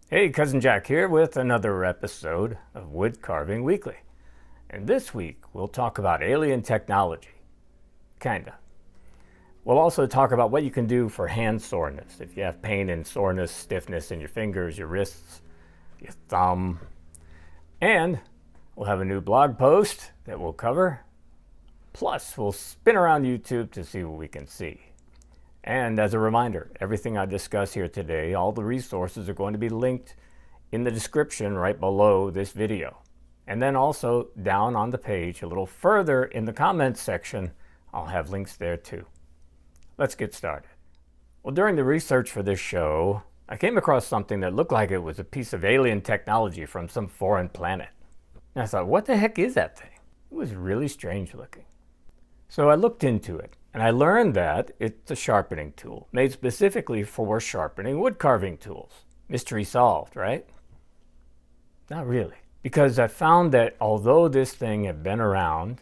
Hey, Cousin Jack here with another episode of Wood Carving Weekly. And this week we'll talk about alien technology. Kinda. We'll also talk about what you can do for hand soreness. If you have pain and soreness, stiffness in your fingers, your wrists, your thumb. And we'll have a new blog post that we'll cover. Plus, we'll spin around YouTube to see what we can see. And as a reminder, everything I discuss here today, all the resources are going to be linked in the description right below this video. And then also down on the page, a little further in the comments section, I'll have links there too. Let's get started. Well, during the research for this show, I came across something that looked like it was a piece of alien technology from some foreign planet. And I thought, what the heck is that thing? It was really strange looking. So I looked into it. And I learned that it's a sharpening tool made specifically for sharpening wood carving tools. Mystery solved, right? Not really. Because I found that although this thing had been around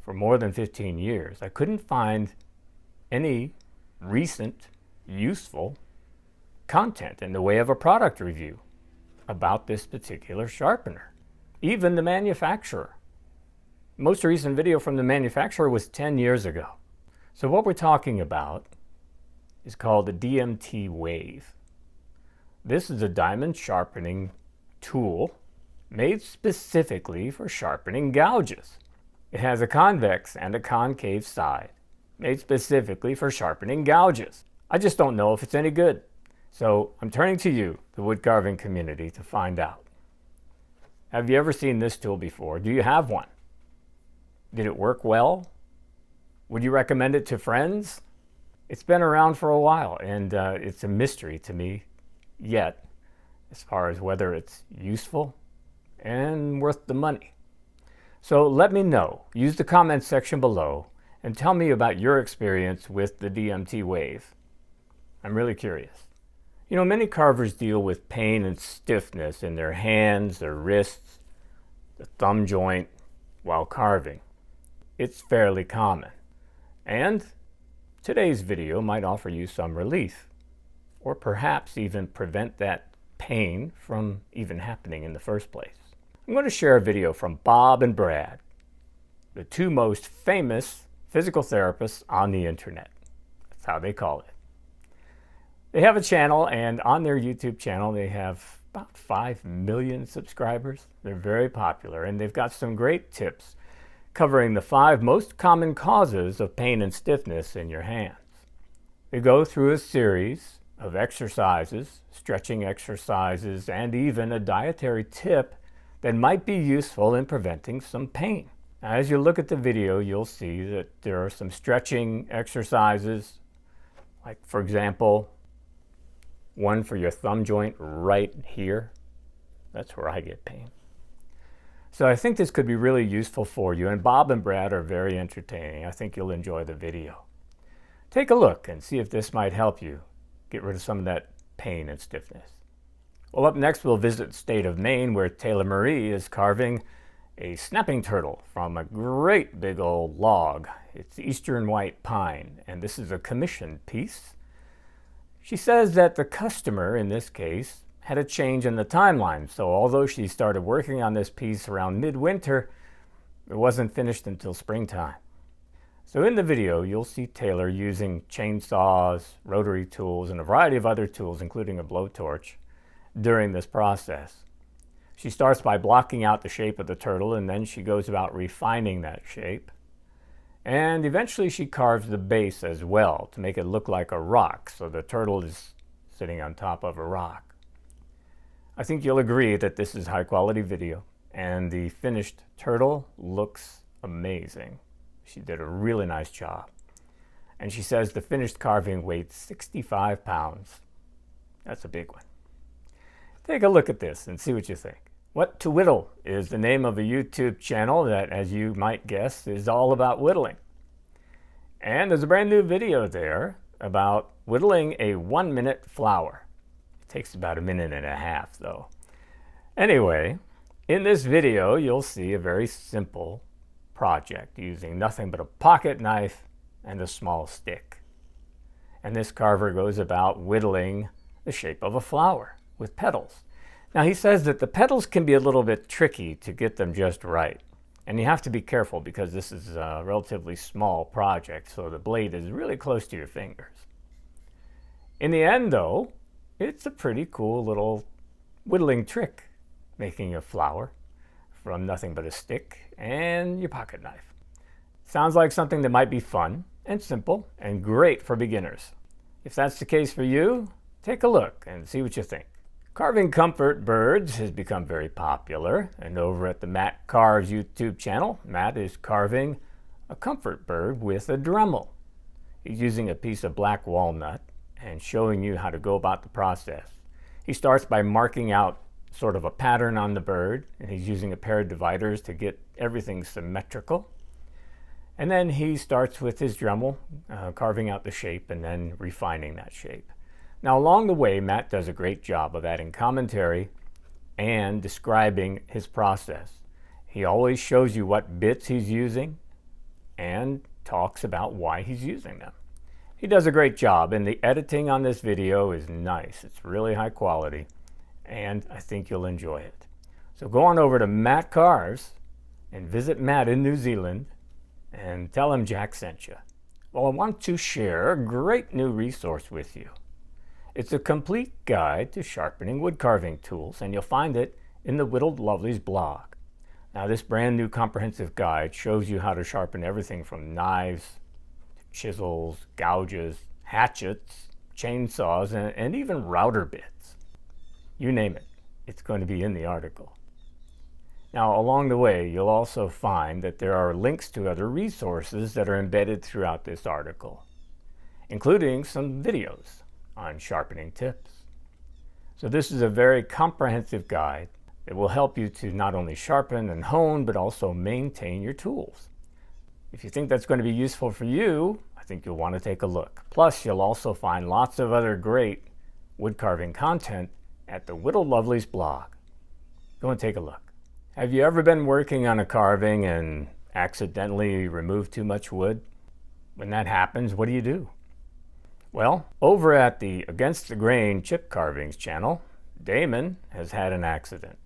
for more than 15 years, I couldn't find any recent, useful content in the way of a product review about this particular sharpener. Even the manufacturer. Most recent video from the manufacturer was 10 years ago. So what we're talking about is called the DMT Wave. This is a diamond sharpening tool made specifically for sharpening gouges. It has a convex and a concave side, made specifically for sharpening gouges. I just don't know if it's any good. So I'm turning to you, the wood carving community, to find out. Have you ever seen this tool before? Do you have one? Did it work well? Would you recommend it to friends? It's been around for a while, and it's a mystery to me yet, as far as whether it's useful and worth the money. So let me know. Use the comments section below and tell me about your experience with the DMT Wave. I'm really curious. You know, many carvers deal with pain and stiffness in their hands, their wrists, the thumb joint while carving. It's fairly common. And today's video might offer you some relief, or perhaps even prevent that pain from even happening in the first place. I'm going to share a video from Bob and Brad, the two most famous physical therapists on the internet. That's how they call it. They have a channel, and on their YouTube channel they have about 5 million subscribers. They're very popular, and they've got some great tips covering the 5 most common causes of pain and stiffness in your hands. They go through a series of exercises, stretching exercises, and even a dietary tip that might be useful in preventing some pain. Now, as you look at the video, you'll see that there are some stretching exercises, like, for example, one for your thumb joint right here. That's where I get pain. So I think this could be really useful for you, and Bob and Brad are very entertaining. I think you'll enjoy the video. Take a look and see if this might help you get rid of some of that pain and stiffness. Well, up next we'll visit the state of Maine, where TayMarie is carving a snapping turtle from a great big old log. It's eastern white pine, and this is a commissioned piece. She says that the customer, in this case, had a change in the timeline, so although she started working on this piece around midwinter, it wasn't finished until springtime. So in the video, you'll see Taylor using chainsaws, rotary tools, and a variety of other tools, including a blowtorch, during this process. She starts by blocking out the shape of the turtle, and then she goes about refining that shape. And eventually she carves the base as well to make it look like a rock, so the turtle is sitting on top of a rock. I think you'll agree that this is high quality video, and the finished turtle looks amazing. She did a really nice job. And she says the finished carving weighed 65 pounds. That's a big one. Take a look at this and see what you think. What to Whittle is the name of a YouTube channel that, as you might guess, is all about whittling. And there's a brand new video there about whittling a 1-minute flower. Takes about 1.5 minutes though. Anyway, in this video you'll see a very simple project using nothing but a pocket knife and a small stick. And this carver goes about whittling the shape of a flower. with petals. Now he says that the petals can be a little bit tricky to get them just right. And you have to be careful because this is a relatively small project, so the blade is really close to your fingers. In the end though, it's a pretty cool little whittling trick, making a flower from nothing but a stick and your pocket knife. Sounds like something that might be fun and simple and great for beginners. If that's the case for you, take a look and see what you think. Carving comfort birds has become very popular, and over at the Matt Carves YouTube channel, Matt is carving a comfort bird with a Dremel. He's using a piece of black walnut and showing you how to go about the process. He starts by marking out sort of a pattern on the bird, and he's using a pair of dividers to get everything symmetrical. And then he starts with his Dremel, carving out the shape and then refining that shape. Now along the way, Matt does a great job of adding commentary and describing his process. He always shows you what bits he's using and talks about why he's using them. He does a great job, and the editing on this video is nice. It's really high quality, and I think you'll enjoy it. So go on over to Matt Carves and visit Matt in New Zealand and tell him Jack sent you. Well, I want to share a great new resource with you. It's a complete guide to sharpening wood carving tools, and you'll find it in the Whittled Lovelies blog. Now, this brand new comprehensive guide shows you how to sharpen everything from knives, chisels, gouges, hatchets, chainsaws, and even router bits. You name it, it's going to be in the article. Now, along the way, you'll also find that there are links to other resources that are embedded throughout this article, including some videos on sharpening tips. So this is a very comprehensive guide that will help you to not only sharpen and hone, but also maintain your tools. If you think that's going to be useful for you, I think you'll want to take a look. Plus, you'll also find lots of other great wood carving content at the Whittled Lovelies blog. Go and take a look. Have you ever been working on a carving and accidentally removed too much wood? When that happens, what do you do? Well, over at the Against the Grain Chip Carvings channel, Damon has had an accident.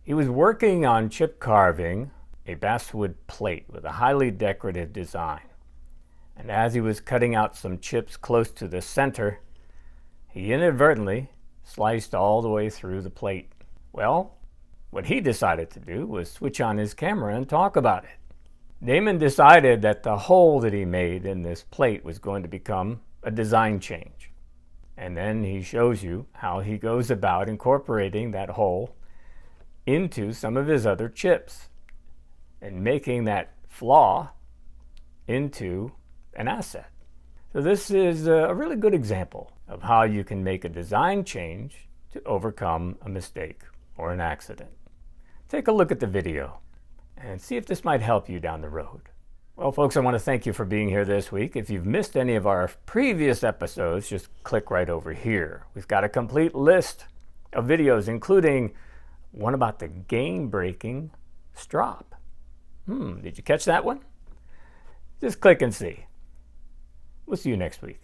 He was working on chip carving a basswood plate with a highly decorative design. And as he was cutting out some chips close to the center, he inadvertently sliced all the way through the plate. Well, what he decided to do was switch on his camera and talk about it. Damon decided that the hole that he made in this plate was going to become a design change. And then he shows you how he goes about incorporating that hole into some of his other chips and making that flaw into an asset. So this is a really good example of how you can make a design change to overcome a mistake or an accident. Take a look at the video and see if this might help you down the road. Well, folks, I want to thank you for being here this week. If you've missed any of our previous episodes, just click right over here. We've got a complete list of videos, including one about the game-breaking strop. Did you catch that one? Just click and see. We'll see you next week.